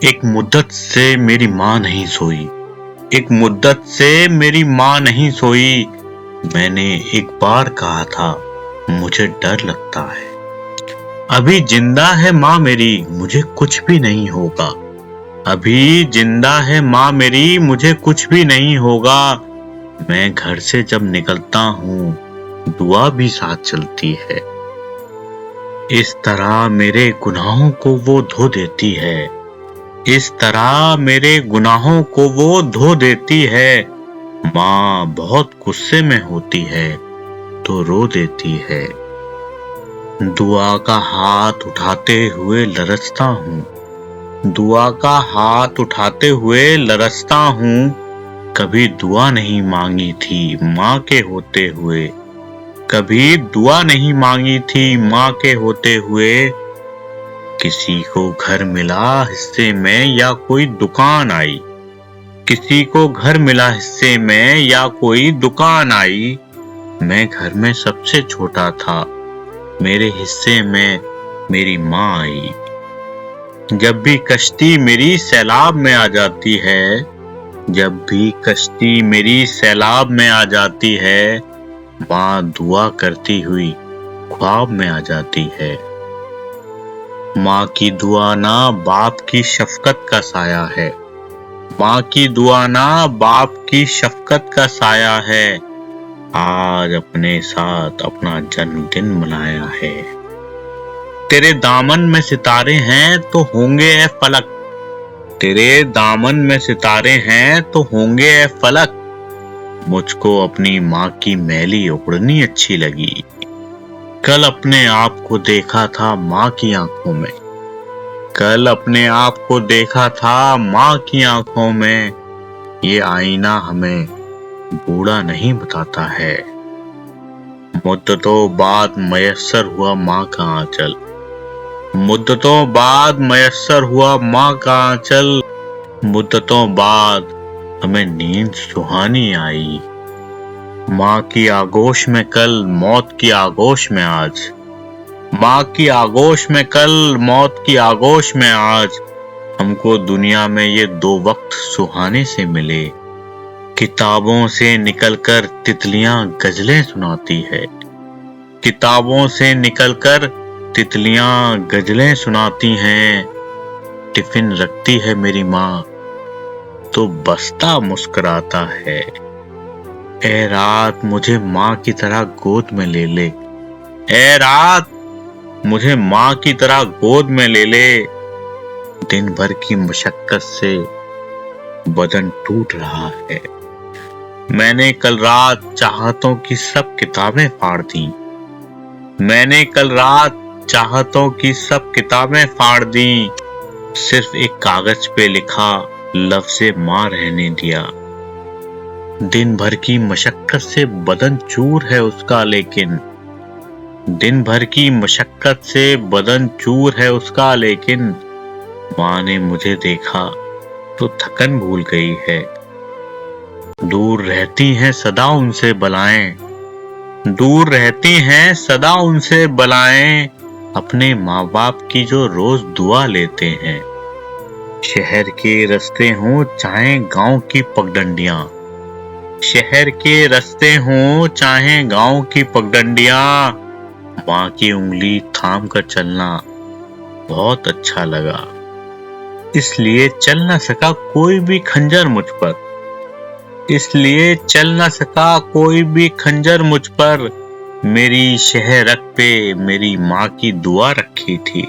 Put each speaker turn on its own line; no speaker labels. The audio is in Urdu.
ایک مدت سے میری ماں نہیں سوئی، ایک مدت سے میری ماں نہیں سوئی۔ میں نے ایک بار کہا تھا مجھے ڈر لگتا ہے۔ ابھی زندہ ہے ماں میری، مجھے کچھ بھی نہیں ہوگا۔ ابھی زندہ ہے ماں میری، مجھے کچھ بھی نہیں ہوگا۔ میں گھر سے جب نکلتا ہوں دعا بھی ساتھ چلتی ہے۔ اس طرح میرے گناہوں کو وہ دھو دیتی ہے، اس طرح میرے گناہوں کو وہ دھو دیتی ہے۔ ماں بہت غصے میں ہوتی ہے تو رو دیتی ہے۔ دعا کا ہاتھ اٹھاتے ہوئے لرزتا ہوں، دعا کا ہاتھ اٹھاتے ہوئے لرزتا ہوں۔ کبھی دعا نہیں مانگی تھی ماں کے ہوتے ہوئے، کبھی دعا نہیں مانگی تھی ماں کے ہوتے ہوئے۔ کسی کو گھر ملا حصے میں یا کوئی دکان آئی، کسی کو گھر ملا حصے میں یا کوئی دکان آئی۔ میں گھر میں سب سے چھوٹا تھا، میرے حصے میں میری ماں آئی۔ جب بھی کشتی میری سیلاب میں آ جاتی ہے، جب بھی کشتی میری سیلاب میں آ جاتی ہے، ماں دعا کرتی ہوئی خواب میں آ جاتی ہے۔ ماں کی دعا نہ باپ کی شفقت کا سایہ ہے، ماں کی دعا نہ باپ کی شفقت کا سایہ ہے۔ آج اپنے ساتھ اپنا جنم دن منایا ہے۔ تیرے دامن میں ستارے ہیں تو ہوں گے اے فلک، تیرے دامن میں ستارے ہیں تو ہوں گے اے فلک۔ مجھ کو اپنی ماں کی میلی اڑنی اچھی لگی۔ کل اپنے آپ کو دیکھا تھا ماں کی آنکھوں میں، کل اپنے آپ کو دیکھا تھا ماں کی آنکھوں میں۔ یہ آئینہ ہمیں بوڑھا نہیں بتاتا ہے۔ مدتوں بعد میسر ہوا ماں کا آنچل، مدتوں بعد میسر ہوا ماں کا آنچل۔ مدتوں بعد ہمیں نیند سہانی آئی۔ ماں کی آغوش میں کل، موت کی آغوش میں آج، ماں کی آغوش میں کل، موت کی آغوش میں آج۔ ہم کو دنیا میں یہ دو وقت سہانے سے ملے۔ کتابوں سے نکل کر تتلیاں غزلیں سناتی ہے، کتابوں سے نکل کر تتلیاں غزلیں سناتی ہیں۔ ٹفن رکھتی ہے میری ماں تو بستہ مسکراتا ہے۔ اے رات مجھے ماں کی طرح گود میں لے لے، اے رات مجھے ماں کی طرح گود میں لے لے۔ دن بھر کی مشقت سے بدن ٹوٹ رہا ہے۔ میں نے کل رات چاہتوں کی سب کتابیں پھاڑ دیں، میں نے کل رات چاہتوں کی سب کتابیں پھاڑ دیں۔ صرف ایک کاغذ پہ لکھا لفظ ماں رہنے دیا۔ دن بھر کی مشقت سے بدن چور ہے اس کا لیکن، دن بھر کی مشقت سے بدن چور ہے اس کا لیکن، ماں نے مجھے دیکھا تو تھکن بھول گئی ہے۔ دور رہتی ہیں سدا ان سے بلائیں، دور رہتی ہیں سدا ان سے بلائیں، اپنے ماں باپ کی جو روز دعا لیتے ہیں۔ شہر کے رستے ہوں چاہے گاؤں کی پگڈنڈیاں، شہر کے رستے ہوں چاہے گاؤں کی پگڈنڈیاں، ماں کی انگلی تھام کر چلنا بہت اچھا لگا۔ اس لیے چل نہ سکا کوئی بھی کھنجر مجھ پر، اس لیے چل نہ سکا کوئی بھی کھنجر مجھ پر۔ میری شہہ رگ پہ میری ماں کی دعا رکھی تھی۔